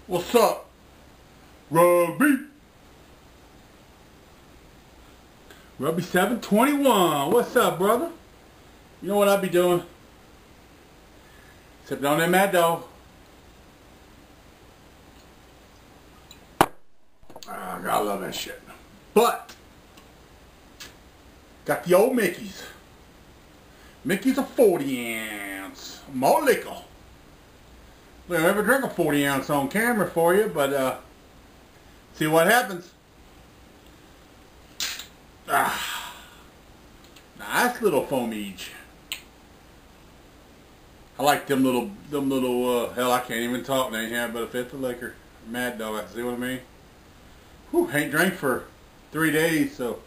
What's up, Rugby? RUGBY721. What's up, brother? You know what I be doing? Sipping on that Mad Dog. I gotta love that shit. But got the old Mickeys. Mickey's a 40 ounce. More liquor. We'll never drink a 40 ounce on camera for you, but see what happens. Nice little foamage. I like them little hell, I can't even talk. They ain't had but a fifth of liquor. Mad Dog, see what I mean? Whew, ain't drank for 3 days, so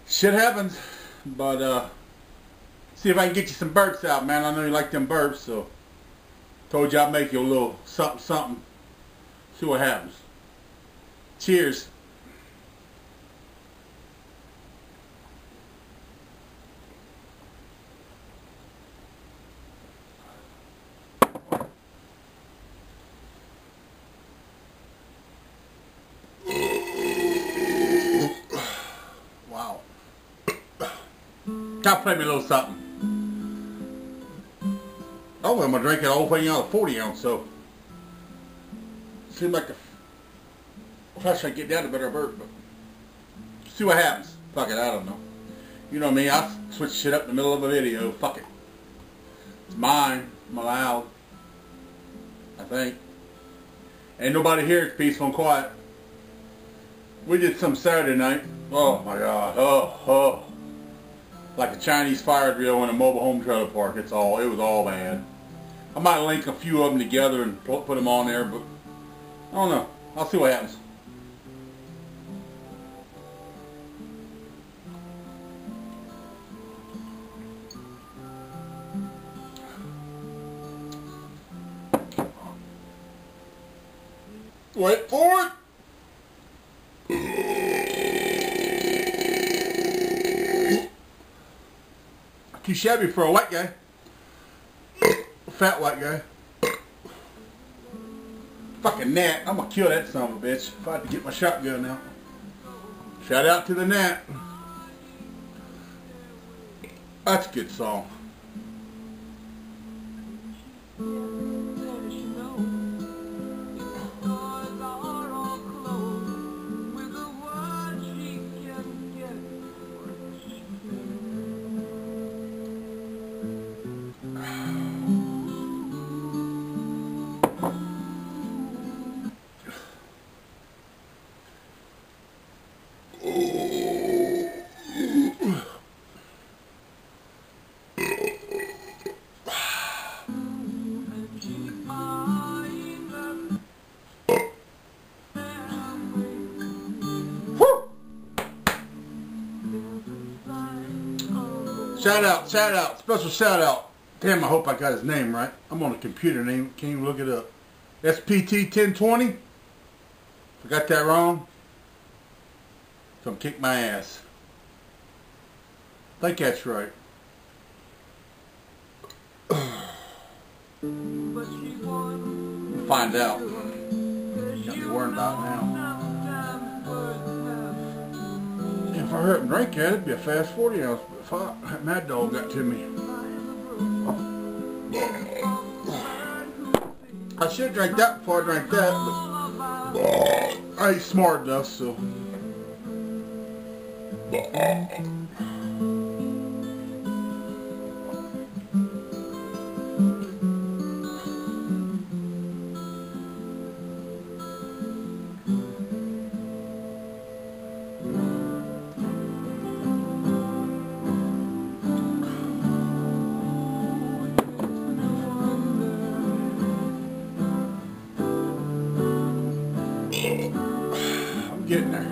shit happens. But see if I can get you some burps out, man. I know you like them burps, so told you I'd make you a little something something. See what happens. Cheers. Wow. Capt play me a little something. Oh, I'm gonna drink it whole thing out of 40 ounce, so seems like the faster I get down, the better I burp, but see what happens. Fuck it, I don't know. You know me, I switch shit up in the middle of a video. Fuck it. It's mine. I'm allowed. I think. Ain't nobody here. It's peaceful and quiet. We did some Saturday night. Oh my God. Oh. Like a Chinese fire drill in a mobile home trailer park. It was all bad. I might link a few of them together and put them on there, but I don't know. I'll see what happens. Wait for it. Too shabby for a white guy. A fat white guy. Fucking gnat. I'm gonna kill that son of a bitch if I have to get my shotgun out. Shout out to the gnat. That's a good song. Shout out, special shout out. Damn, I hope I got his name right. I'm on a computer name, can't even look it up. SPT1020. If I got that wrong, come kick my ass. I think that's right. We'll find out. Got me worried about now. If I hurt and drink it, it'd be a fast 40 ounce. But Mad Dog got to me. I should have drank that before I drank that, but I ain't smart enough, so. Getting there.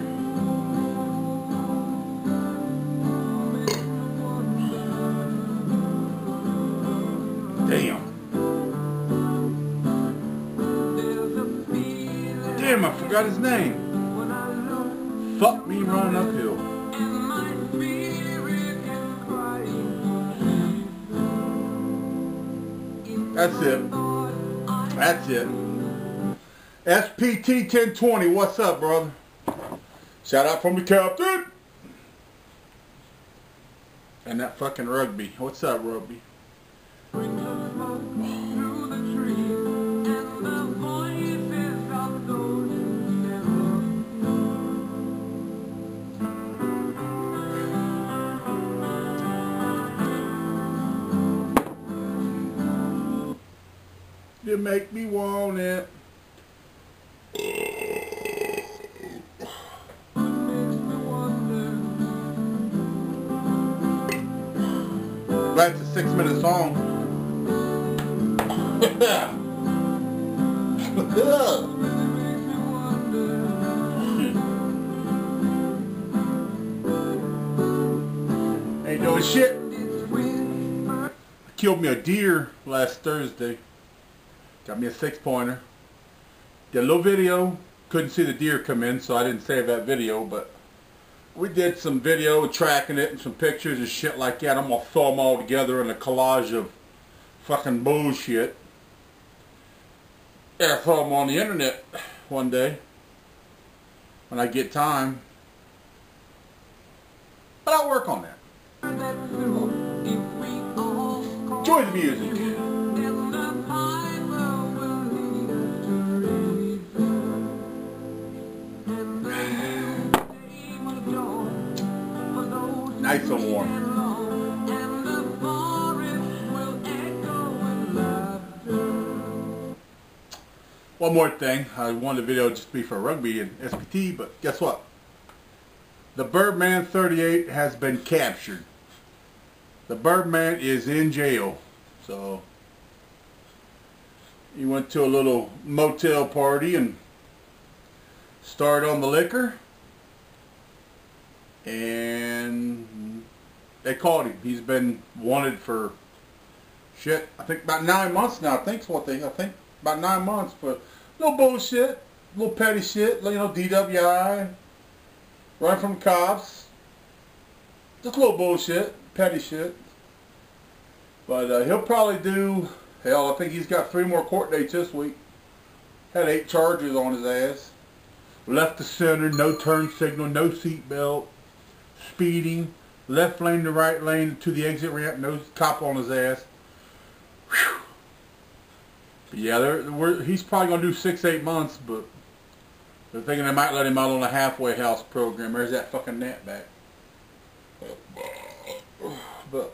Damn, I forgot his name. Fuck me running uphill. That's it. That's it. SPT1020, what's up, brother? Shout out from the Captain. And that fucking Rugby. What's up, Rugby? You make me want it. That's a 6-minute song. Ain't doing shit. I killed me a deer last Thursday. Got me a 6-pointer. Did a little video. Couldn't see the deer come in, so I didn't save that video, but we did some video tracking it and some pictures and shit like that. I'm gonna throw them all together in a collage of fucking bullshit. Yeah, throw them on the internet one day when I get time. But I'll work on that. Enjoy the music. Nice and warm. One more thing. I wanted the video just to be for rugby and SPT, but guess what? The Birdman 38 has been captured. The Birdman is in jail. So he went to a little motel party and started on the liquor. And they caught him. He's been wanted for shit. I think about 9 months now. I think about 9 months for little bullshit, little petty shit. You know, DWI, running from cops, just a little bullshit, petty shit. But he'll probably do. Hell, I think he's got 3 more court dates this week. Had 8 charges on his ass. Left the center, no turn signal, no seat belt. Speeding, left lane to right lane to the exit ramp, no cop on his ass. Whew. But yeah, he's probably going to do 6-8 months, but they're thinking they might let him out on a halfway house program. There's that fucking net back. But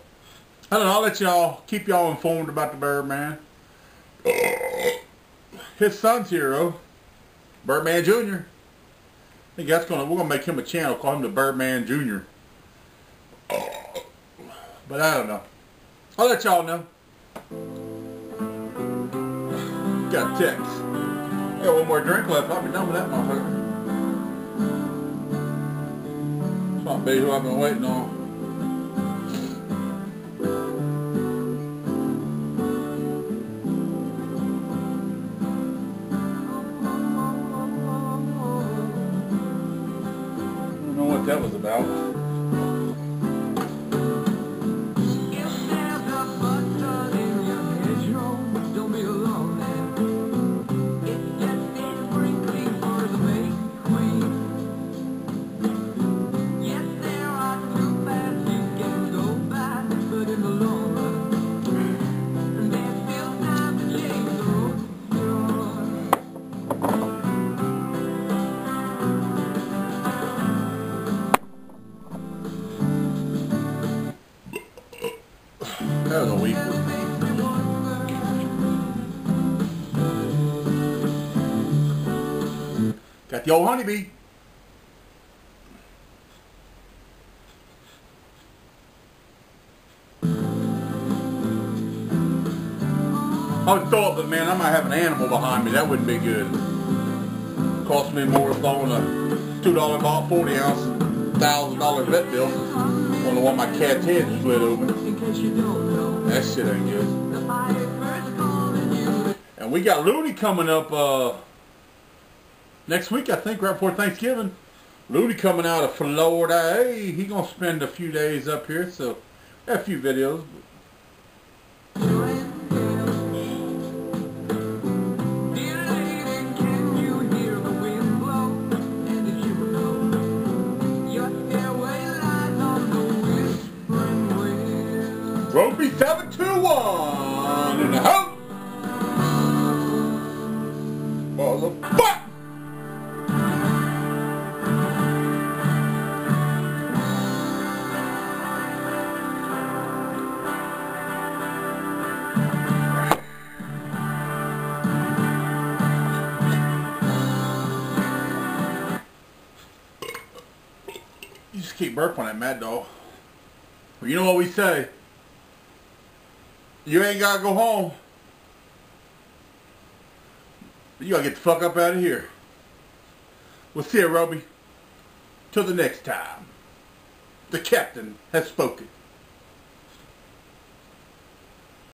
I don't know, I'll let y'all, keep y'all informed about the Birdman. His son's hero, Birdman Jr. I think we're gonna make him a channel, call him the Birdman Jr. But I don't know. I'll let y'all know. Got a text. Got one more drink left. I'll be done with that motherfucker. It's not be who I've been waiting on. What that was about. That was a week. Got the old honeybee. I would throw it, but man, I might have an animal behind me. That wouldn't be good. Cost me more throwing a $2 ball, 40 ounce, $1,000 vet bill. On the one my cat's head split open. That shit ain't good. And we got Looney coming up next week, I think, right before Thanksgiving. Looney coming out of Florida. Hey, he gonna spend a few days up here, so a few videos. Birdman in the house. Motherfucker. You just keep burping that mad dog. Well, you know what we say? You ain't gotta go home. You gotta get the fuck up out of here. We'll see you, Roby. Till the next time. The captain has spoken.